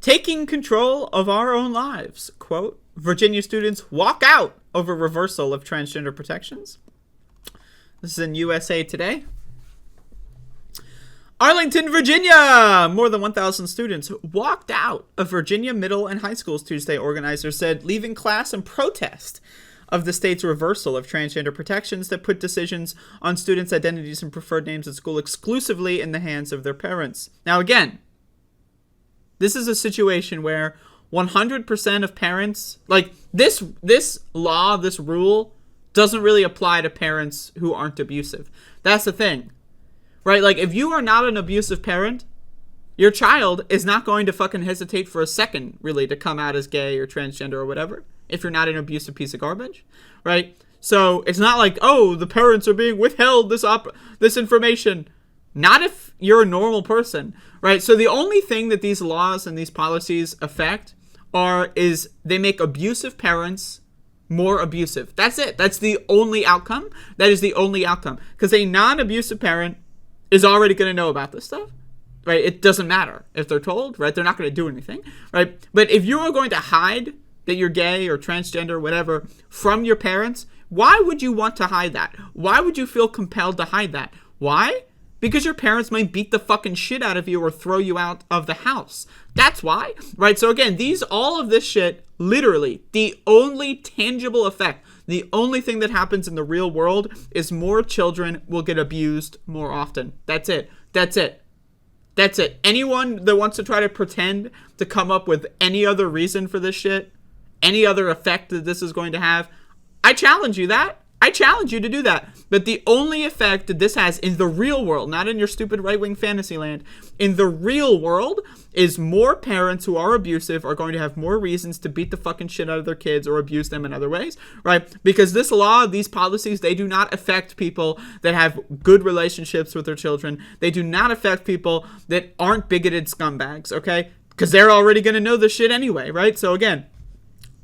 Taking control of our own lives. Quote, Virginia students walk out over reversal of transgender protections. This is in USA Today. Arlington, Virginia! More than 1,000 students walked out of Virginia middle and high schools Tuesday, organizers said, leaving class in protest of the state's reversal of transgender protections that put decisions on students' identities and preferred names at school exclusively in the hands of their parents. Now, again, this is a situation where 100% of parents, like this law, this rule, doesn't really apply to parents who aren't abusive. That's the thing. Right, like, if you are not an abusive parent, your child is not going to fucking hesitate for a second, really, to come out as gay or transgender or whatever, if you're not an abusive piece of garbage, right? So, it's not like, oh, the parents are being withheld this information. Not if you're a normal person, right? So, the only thing that these laws and these policies affect is they make abusive parents more abusive. That's it. That's the only outcome. That is the only outcome. Because a non-abusive parent is already going to know about this stuff, right? It doesn't matter if they're told, right? They're not going to do anything, right? But if you are going to hide that you're gay or transgender or whatever from your parents, why would you want to hide that? Why would you feel compelled to hide that? Why? Because your parents might beat the fucking shit out of you or throw you out of the house. That's why, right? So again, all of this shit, literally, the only tangible effect, the only thing that happens in the real world is more children will get abused more often. That's it. That's it. That's it. Anyone that wants to try to pretend to come up with any other reason for this shit, any other effect that this is going to have, I challenge you that. I challenge you to do that. But the only effect that this has in the real world, not in your stupid right-wing fantasy land, in the real world is more parents who are abusive are going to have more reasons to beat the fucking shit out of their kids or abuse them in other ways, right? Because this law, these policies, they do not affect people that have good relationships with their children. They do not affect people that aren't bigoted scumbags, okay? Because they're already going to know this shit anyway, right? So again,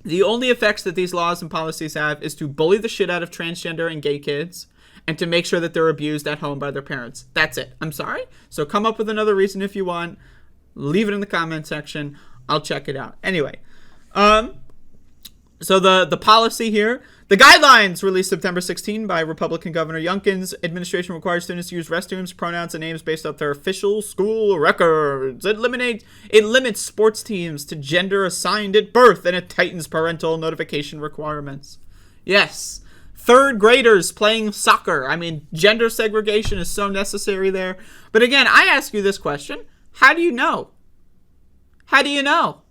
the only effects that these laws and policies have is to bully the shit out of transgender and gay kids and to make sure that they're abused at home by their parents. That's it. I'm sorry. So come up with another reason if you want. Leave it in the comment section. I'll check it out. Anyway, so the policy here, the guidelines released September 16 by Republican Governor Youngkin's administration requires students to use restrooms, pronouns, and names based off their official school records. It limits sports teams to gender assigned at birth, and it tightens parental notification requirements. Yes, third graders playing soccer. I mean, gender segregation is so necessary there. But again, I ask you this question. How do you know? How do you know?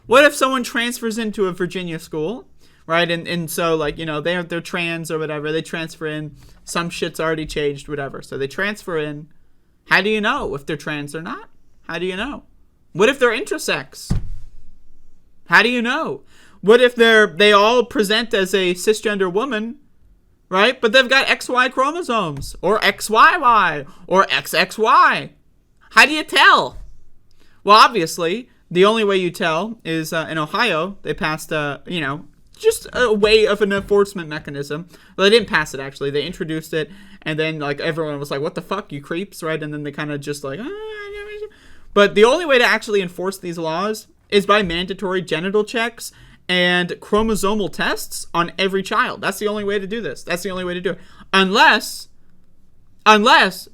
What if someone transfers into a Virginia school, right? And so, like, you know, they're trans or whatever. They transfer in. Some shit's already changed, whatever. So they transfer in. How do you know if they're trans or not? How do you know? What if they're intersex? How do you know? What if they all present as a cisgender woman, right? But they've got XY chromosomes or XYY or XXY. How do you tell? Well, obviously, the only way you tell is in Ohio, they passed, just a way of an enforcement mechanism. Well, they didn't pass it, actually. They introduced it, and then, like, everyone was like, what the fuck, you creeps, right? And then they kind of just like, But the only way to actually enforce these laws is by mandatory genital checks and chromosomal tests on every child. That's the only way to do this. That's the only way to do it. Unless, how else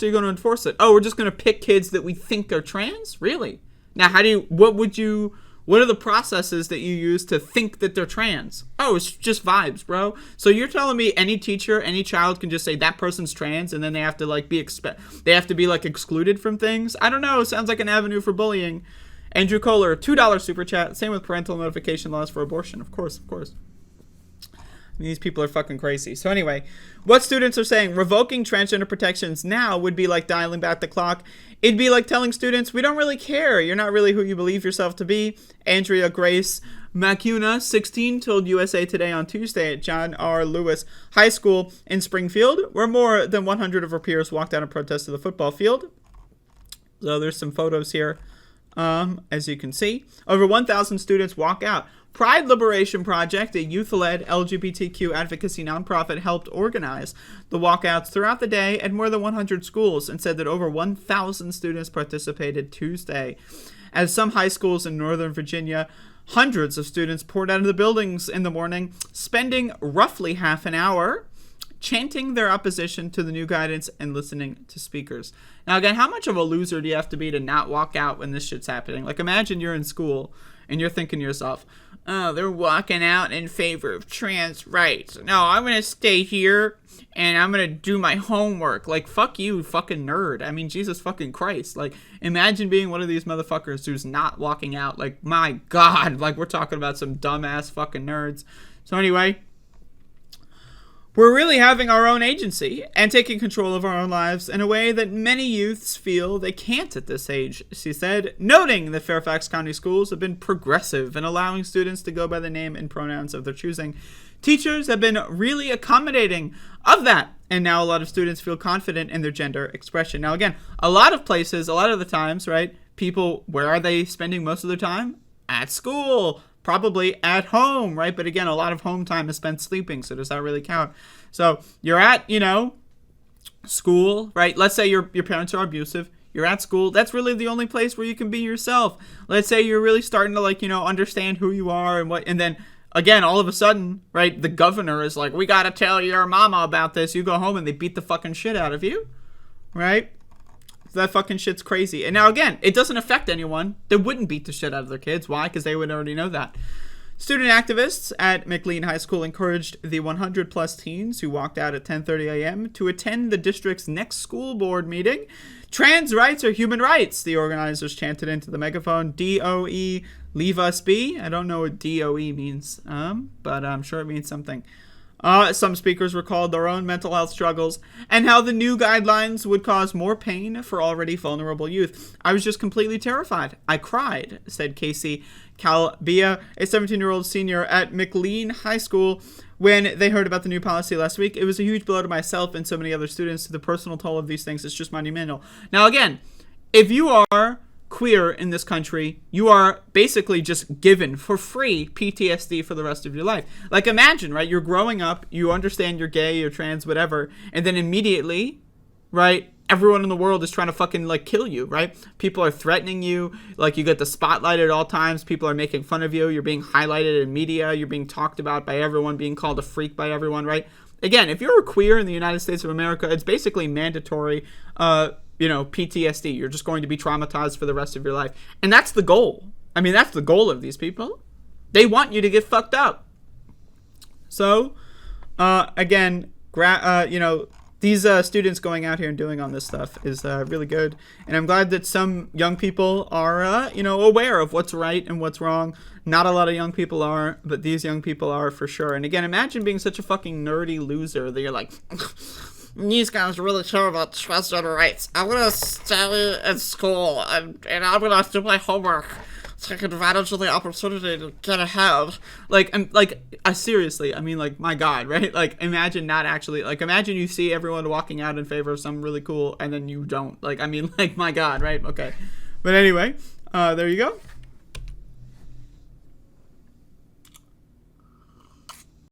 are you going to enforce it? Oh, we're just going to pick kids that we think are trans? Really? Now, what are the processes that you use to think that they're trans? Oh, it's just vibes, bro. So you're telling me any teacher, any child can just say that person's trans and then they have to like be excluded from things? I don't know. Sounds like an avenue for bullying. Andrew Kohler, $2 super chat. Same with parental notification laws for abortion. Of course. These people are fucking crazy. So anyway, what students are saying, revoking transgender protections now would be like dialing back the clock. It'd be like telling students, we don't really care. You're not really who you believe yourself to be. Andrea Grace Macuna, 16, told USA Today on Tuesday at John R. Lewis High School in Springfield, where more than 100 of her peers walked out in protest to the football field. So there's some photos here. As you can see, over 1,000 students walk out. Pride Liberation Project, a youth-led LGBTQ advocacy nonprofit, helped organize the walkouts throughout the day at more than 100 schools and said that over 1,000 students participated Tuesday. As some high schools in Northern Virginia, hundreds of students poured out of the buildings in the morning, spending roughly half an hour chanting their opposition to the new guidance and listening to speakers. Now, again, how much of a loser do you have to be to not walk out when this shit's happening? Like, imagine you're in school and you're thinking to yourself, oh, they're walking out in favor of trans rights. No, I'm going to stay here and I'm going to do my homework. Like, fuck you, fucking nerd. I mean, Jesus fucking Christ. Like, imagine being one of these motherfuckers who's not walking out. Like, my God. Like, we're talking about some dumbass fucking nerds. So anyway, we're really having our own agency and taking control of our own lives in a way that many youths feel they can't at this age, she said, noting that Fairfax County schools have been progressive in allowing students to go by the name and pronouns of their choosing. Teachers have been really accommodating of that, and now a lot of students feel confident in their gender expression. Now, again, a lot of places, a lot of the times, right, people, where are they spending most of their time? At school. Probably at home, right? But again, a lot of home time is spent sleeping, so does that really count? So you're at, school, right? Let's say your parents are abusive. You're at school. That's really the only place where you can be yourself. Let's say you're really starting to, understand who you are and then, again, all of a sudden, right, the governor is like, we got to tell your mama about this. You go home and they beat the fucking shit out of you, right? That fucking shit's crazy. And now, again, it doesn't affect anyone. They wouldn't beat the shit out of their kids. Why? Because they would already know that. Student activists at McLean High School encouraged the 100-plus teens who walked out at 10:30 a.m. to attend the district's next school board meeting. Trans rights are human rights, the organizers chanted into the megaphone. DOE, leave us be. I don't know what DOE means, but I'm sure it means something. Some speakers recalled their own mental health struggles and how the new guidelines would cause more pain for already vulnerable youth. I was just completely terrified. I cried, said Casey Calbia, a 17-year-old senior at McLean High School, when they heard about the new policy last week. It was a huge blow to myself and so many other students. The personal toll of these things is just monumental. Now, again, if you are queer in this country, you are basically just given for free PTSD for the rest of your life. Like, imagine, right, you're growing up, you understand you're gay, you're trans, whatever, and then immediately, right, everyone in the world is trying to fucking, kill you, right? People are threatening you, you get the spotlight at all times, people are making fun of you, you're being highlighted in media, you're being talked about by everyone, being called a freak by everyone, right? Again, if you're a queer in the United States of America, it's basically mandatory, PTSD. You're just going to be traumatized for the rest of your life. And that's the goal. I mean, that's the goal of these people. They want you to get fucked up. So, again, these students going out here and doing all this stuff is really good. And I'm glad that some young people are, aware of what's right and what's wrong. Not a lot of young people are, but these young people are for sure. And again, imagine being such a fucking nerdy loser that you're like, these guys really care about transgender rights. I'm going to stay in school and I'm going to do my homework. Take advantage of the opportunity to get ahead. Seriously, I mean, my God, right? Imagine not actually, imagine you see everyone walking out in favor of something really cool and then you don't. My God, right? Okay. But anyway, there you go.